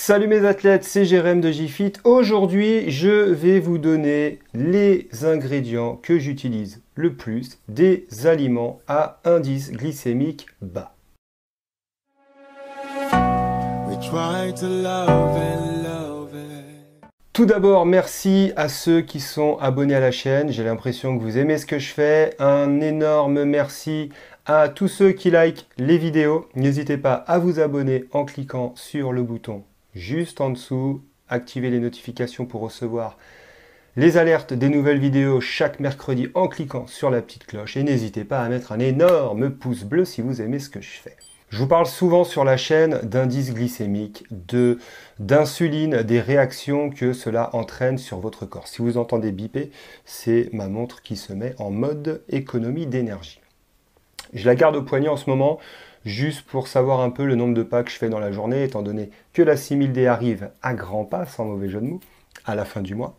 Salut mes athlètes, c'est Jérém de JFit. Aujourd'hui, je vais vous donner les ingrédients que j'utilise le plus des aliments à indice glycémique bas. Tout d'abord, merci à ceux qui sont abonnés à la chaîne. J'ai l'impression que vous aimez ce que je fais. Un énorme merci à tous ceux qui likent les vidéos. N'hésitez pas à vous abonner en cliquant sur le bouton juste en dessous. Activez les notifications pour recevoir les alertes des nouvelles vidéos chaque mercredi en cliquant sur la petite cloche. Et n'hésitez pas à mettre un énorme pouce bleu si vous aimez ce que je fais. Je vous parle souvent sur la chaîne d'indice glycémique, d'insuline, des réactions que cela entraîne sur votre corps. Si vous entendez biper, c'est ma montre qui se met en mode économie d'énergie. Je la garde au poignet en ce moment, juste pour savoir un peu le nombre de pas que je fais dans la journée, étant donné que la 6000D arrive à grands pas, sans mauvais jeu de mots, à la fin du mois.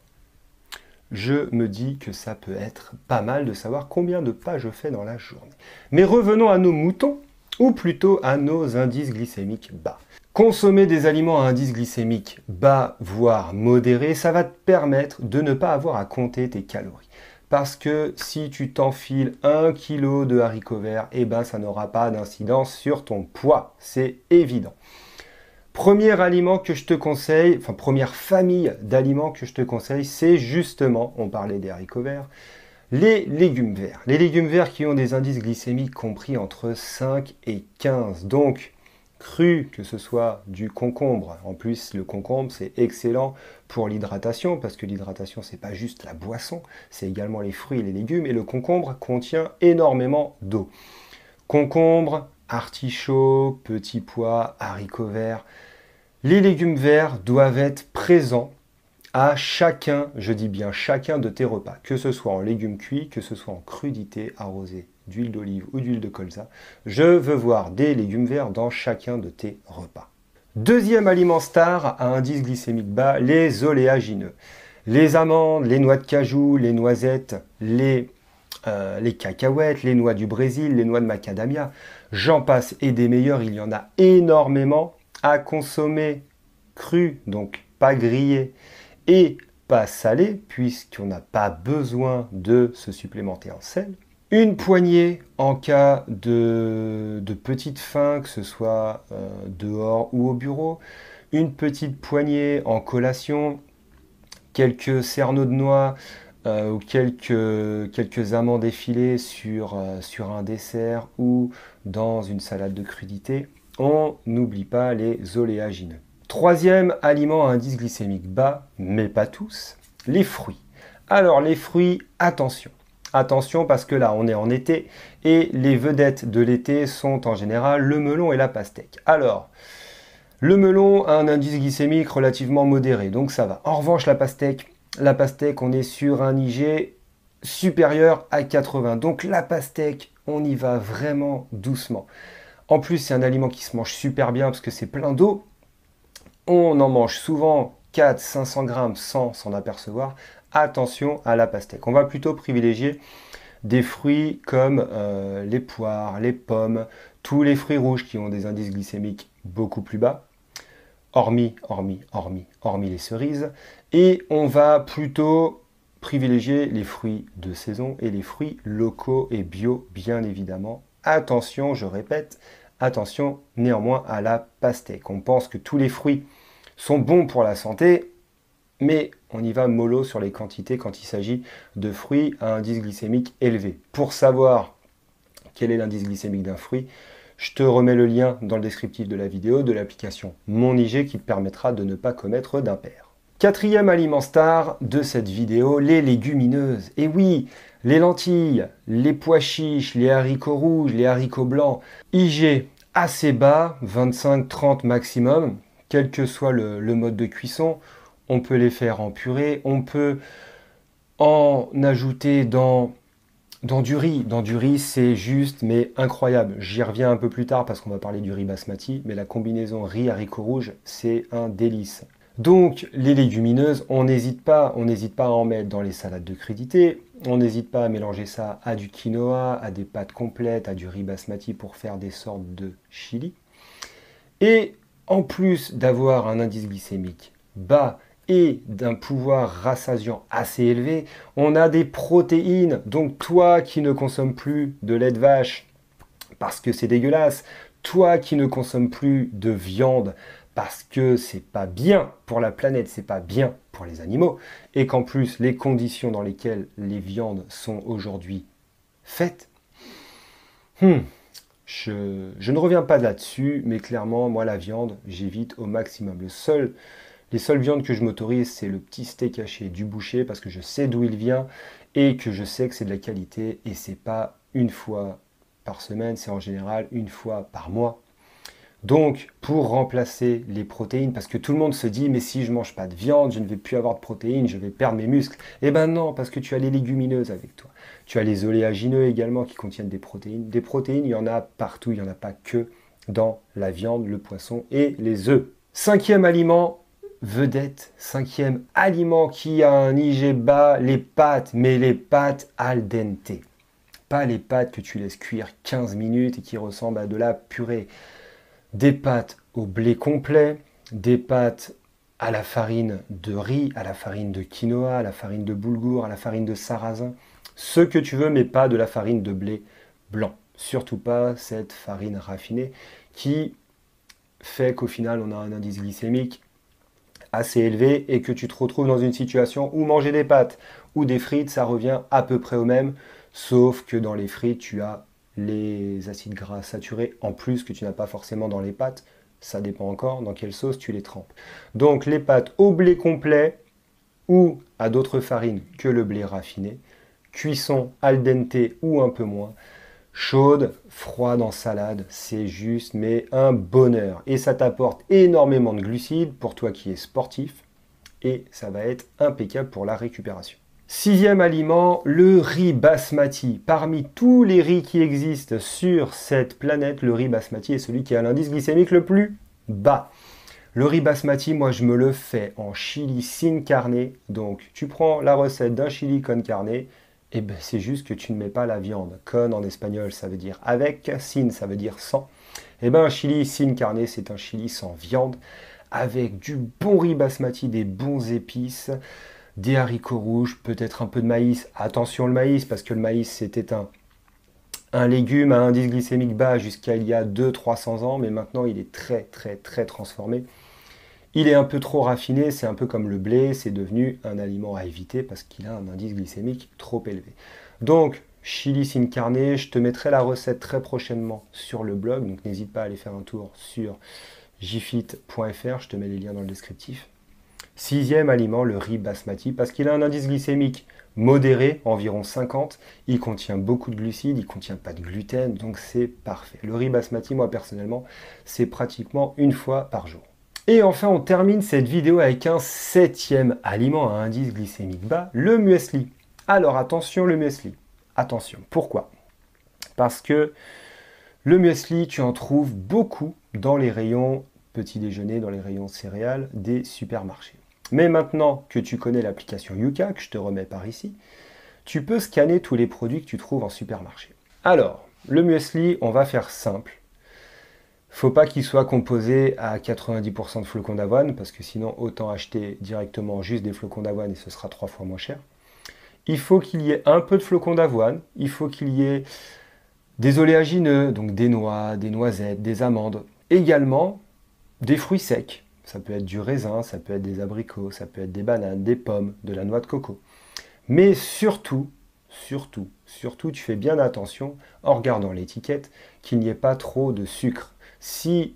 Je me dis que ça peut être pas mal de savoir combien de pas je fais dans la journée. Mais revenons à nos moutons, ou plutôt à nos indices glycémiques bas. Consommer des aliments à indice glycémique bas, voire modéré, ça va te permettre de ne pas avoir à compter tes calories. Parce que si tu t'enfiles 1 kg de haricots verts, eh ben ça n'aura pas d'incidence sur ton poids, c'est évident. Premier aliment que je te conseille, enfin première famille d'aliments que je te conseille, c'est justement, on parlait des haricots verts, les légumes verts. Les légumes verts qui ont des indices glycémiques compris entre 5 et 15. Donc, cru, que ce soit du concombre. En plus, le concombre, c'est excellent pour l'hydratation, parce que l'hydratation, c'est pas juste la boisson, c'est également les fruits et les légumes. Et le concombre contient énormément d'eau. Concombre, artichaut, petits pois, haricots verts. Les légumes verts doivent être présents à chacun, je dis bien chacun de tes repas, que ce soit en légumes cuits, que ce soit en crudité, arrosé d'huile d'olive ou d'huile de colza. Je veux voir des légumes verts dans chacun de tes repas. Deuxième aliment star à indice glycémique bas, les oléagineux. Les amandes, les noix de cajou, les noisettes, les cacahuètes, les noix du Brésil, les noix de macadamia, j'en passe et des meilleurs, il y en a énormément à consommer cru, donc pas grillé, et pas salé, puisqu'on n'a pas besoin de se supplémenter en sel. Une poignée en cas de petite faim, que ce soit dehors ou au bureau. Une petite poignée en collation, quelques cerneaux de noix ou quelques amandes effilées sur un dessert ou dans une salade de crudité. On n'oublie pas les oléagineux. Troisième aliment à indice glycémique bas, mais pas tous, les fruits. Alors les fruits, attention. Attention parce que là on est en été et les vedettes de l'été sont en général le melon et la pastèque. Alors, le melon a un indice glycémique relativement modéré, donc ça va. En revanche la pastèque on est sur un IG supérieur à 80. Donc la pastèque, on y va vraiment doucement. En plus c'est un aliment qui se mange super bien parce que c'est plein d'eau. On en mange souvent 400-500 grammes sans s'en apercevoir. Attention à la pastèque. On va plutôt privilégier des fruits comme les poires, les pommes, tous les fruits rouges qui ont des indices glycémiques beaucoup plus bas, hormis les cerises. Et on va plutôt privilégier les fruits de saison et les fruits locaux et bio, bien évidemment. Attention, je répète, attention néanmoins à la pastèque. On pense que tous les fruits sont bons pour la santé, mais on y va mollo sur les quantités quand il s'agit de fruits à indice glycémique élevé. Pour savoir quel est l'indice glycémique d'un fruit, je te remets le lien dans le descriptif de la vidéo de l'application Mon IG qui te permettra de ne pas commettre d'impair. Quatrième aliment star de cette vidéo, les légumineuses. Et oui, les lentilles, les pois chiches, les haricots rouges, les haricots blancs, IG assez bas, 25-30 maximum, quel que soit le mode de cuisson. On peut les faire en purée, on peut en ajouter dans du riz. Dans du riz, c'est juste, mais incroyable. J'y reviens un peu plus tard parce qu'on va parler du riz basmati, mais la combinaison riz-haricots rouges, c'est un délice. Donc, les légumineuses, on n'hésite pas à en mettre dans les salades de crudité. On n'hésite pas à mélanger ça à du quinoa, à des pâtes complètes, à du riz basmati pour faire des sortes de chili. Et en plus d'avoir un indice glycémique bas et d'un pouvoir rassasiant assez élevé, on a des protéines. Donc toi qui ne consommes plus de lait de vache parce que c'est dégueulasse, toi qui ne consommes plus de viande parce que c'est pas bien pour la planète, c'est pas bien pour les animaux, et qu'en plus les conditions dans lesquelles les viandes sont aujourd'hui faites, je ne reviens pas là-dessus, mais clairement, moi la viande, j'évite au maximum. Les seules viandes que je m'autorise, c'est le petit steak haché du boucher parce que je sais d'où il vient et que je sais que c'est de la qualité, et c'est pas une fois par semaine, c'est en général une fois par mois. Donc, pour remplacer les protéines, parce que tout le monde se dit, mais si je mange pas de viande, je ne vais plus avoir de protéines, je vais perdre mes muscles. Eh ben non, parce que tu as les légumineuses avec toi. Tu as les oléagineux également qui contiennent des protéines. Des protéines, il y en a partout, il n'y en a pas que dans la viande, le poisson et les œufs. Cinquième aliment, vedette, cinquième aliment qui a un IG bas, les pâtes, mais les pâtes al dente. Pas les pâtes que tu laisses cuire 15 minutes et qui ressemblent à de la purée. Des pâtes au blé complet, des pâtes à la farine de riz, à la farine de quinoa, à la farine de boulgour, à la farine de sarrasin. Ce que tu veux, mais pas de la farine de blé blanc. Surtout pas cette farine raffinée qui fait qu'au final, on a un indice glycémique assez élevé et que tu te retrouves dans une situation où manger des pâtes ou des frites, ça revient à peu près au même, sauf que dans les frites, tu as les acides gras saturés en plus que tu n'as pas forcément dans les pâtes. Ça dépend encore dans quelle sauce tu les trempes. Donc les pâtes au blé complet ou à d'autres farines que le blé raffiné, cuisson al dente ou un peu moins, chaude, froide en salade, c'est juste mais un bonheur. Et ça t'apporte énormément de glucides pour toi qui es sportif et ça va être impeccable pour la récupération. Sixième aliment, le riz basmati. Parmi tous les riz qui existent sur cette planète, le riz basmati est celui qui a l'indice glycémique le plus bas. Le riz basmati, moi je me le fais en chili sin carne. Donc tu prends la recette d'un chili con carne, et ben c'est juste que tu ne mets pas la viande. Con en espagnol ça veut dire avec, sin ça veut dire sans. Et ben un chili sin carne, c'est un chili sans viande, avec du bon riz basmati, des bons épices, des haricots rouges, peut-être un peu de maïs. Attention le maïs, parce que le maïs c'était un légume à indice glycémique bas jusqu'à il y a 200-300 ans, mais maintenant il est très transformé. Il est un peu trop raffiné, c'est un peu comme le blé, c'est devenu un aliment à éviter parce qu'il a un indice glycémique trop élevé. Donc, chili sin carne, je te mettrai la recette très prochainement sur le blog, donc n'hésite pas à aller faire un tour sur jfit.fr, je te mets les liens dans le descriptif. Sixième aliment, le riz basmati, parce qu'il a un indice glycémique modéré, environ 50. Il contient beaucoup de glucides, il ne contient pas de gluten, donc c'est parfait. Le riz basmati, moi personnellement, c'est pratiquement une fois par jour. Et enfin, on termine cette vidéo avec un septième aliment à indice glycémique bas, le muesli. Alors attention, le muesli. Attention, pourquoi? Parce que le muesli, tu en trouves beaucoup dans les rayons petit déjeuner, dans les rayons céréales des supermarchés. Mais maintenant que tu connais l'application Yuka, que je te remets par ici, tu peux scanner tous les produits que tu trouves en supermarché. Alors, le muesli, on va faire simple. Faut pas qu'il soit composé à 90% de flocons d'avoine, parce que sinon, autant acheter directement juste des flocons d'avoine et ce sera 3 fois moins cher. Il faut qu'il y ait un peu de flocons d'avoine, il faut qu'il y ait des oléagineux, donc des noix, des noisettes, des amandes. Également, des fruits secs. Ça peut être du raisin, ça peut être des abricots, ça peut être des bananes, des pommes, de la noix de coco. Mais surtout, tu fais bien attention en regardant l'étiquette qu'il n'y ait pas trop de sucre. Si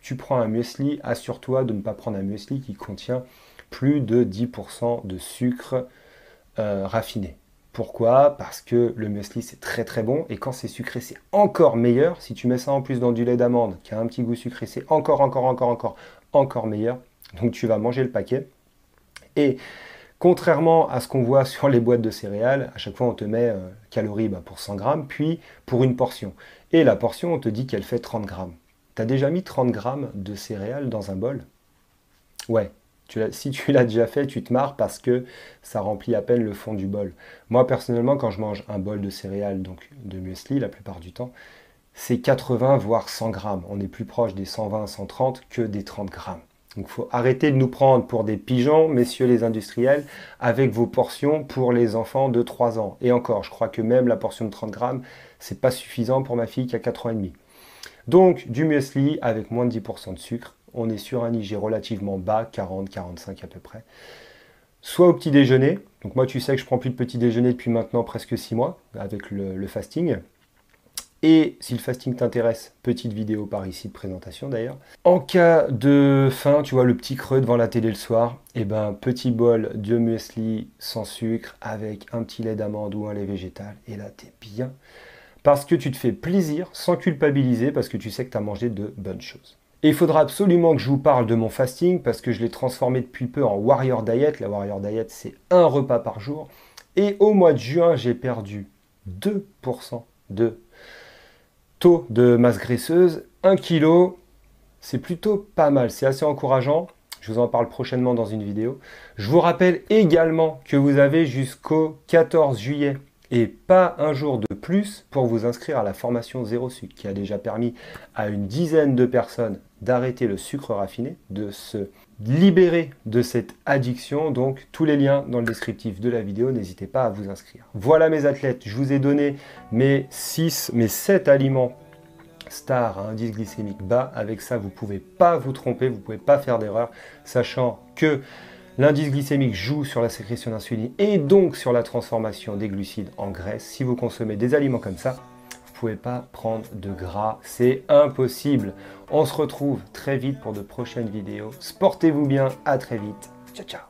tu prends un muesli, assure-toi de ne pas prendre un muesli qui contient plus de 10% de sucre raffiné. Pourquoi? Parce que le muesli c'est très bon et quand c'est sucré c'est encore meilleur. Si tu mets ça en plus dans du lait d'amande qui a un petit goût sucré, c'est encore meilleur. Donc tu vas manger le paquet. Et contrairement à ce qu'on voit sur les boîtes de céréales, à chaque fois on te met calories pour 100 grammes, puis pour une portion. Et la portion on te dit qu'elle fait 30 grammes. Tu as déjà mis 30 grammes de céréales dans un bol? Ouais. Si tu l'as déjà fait, tu te marres parce que ça remplit à peine le fond du bol. Moi, personnellement, quand je mange un bol de céréales, donc de muesli, la plupart du temps, c'est 80 voire 100 grammes. On est plus proche des 120, 130 que des 30 grammes. Donc il faut arrêter de nous prendre pour des pigeons, messieurs les industriels, avec vos portions pour les enfants de 3 ans. Et encore, je crois que même la portion de 30 grammes, c'est pas suffisant pour ma fille qui a 4 ans et demi. Donc du muesli avec moins de 10% de sucre. On est sur un IG relativement bas, 40, 45 à peu près. Soit au petit déjeuner. Donc moi, tu sais que je prends plus de petit déjeuner depuis maintenant presque 6 mois avec le fasting. Et si le fasting t'intéresse, petite vidéo par ici de présentation d'ailleurs. En cas de faim, tu vois, le petit creux devant la télé le soir, et ben petit bol de muesli sans sucre avec un petit lait d'amande ou un lait végétal. Et là, t'es bien. Parce que tu te fais plaisir sans culpabiliser parce que tu sais que tu as mangé de bonnes choses. Et il faudra absolument que je vous parle de mon fasting parce que je l'ai transformé depuis peu en Warrior Diet. La Warrior Diet, c'est un repas par jour. Et au mois de juin, j'ai perdu 2% de taux de masse graisseuse. 1 kg, c'est plutôt pas mal, c'est assez encourageant. Je vous en parle prochainement dans une vidéo. Je vous rappelle également que vous avez jusqu'au 14 juillet et pas un jour de plus pour vous inscrire à la formation Zéro Sucre qui a déjà permis à une dizaine de personnes d'arrêter le sucre raffiné, de se libérer de cette addiction. Donc tous les liens dans le descriptif de la vidéo, n'hésitez pas à vous inscrire. Voilà mes athlètes, je vous ai donné mes 7 aliments stars à indice glycémique bas. Avec ça, vous ne pouvez pas vous tromper, vous ne pouvez pas faire d'erreur, sachant que l'indice glycémique joue sur la sécrétion d'insuline et donc sur la transformation des glucides en graisse. Si vous consommez des aliments comme ça, vous ne pouvez pas prendre de gras, c'est impossible. On se retrouve très vite pour de prochaines vidéos. Portez-vous bien, à très vite. Ciao, ciao.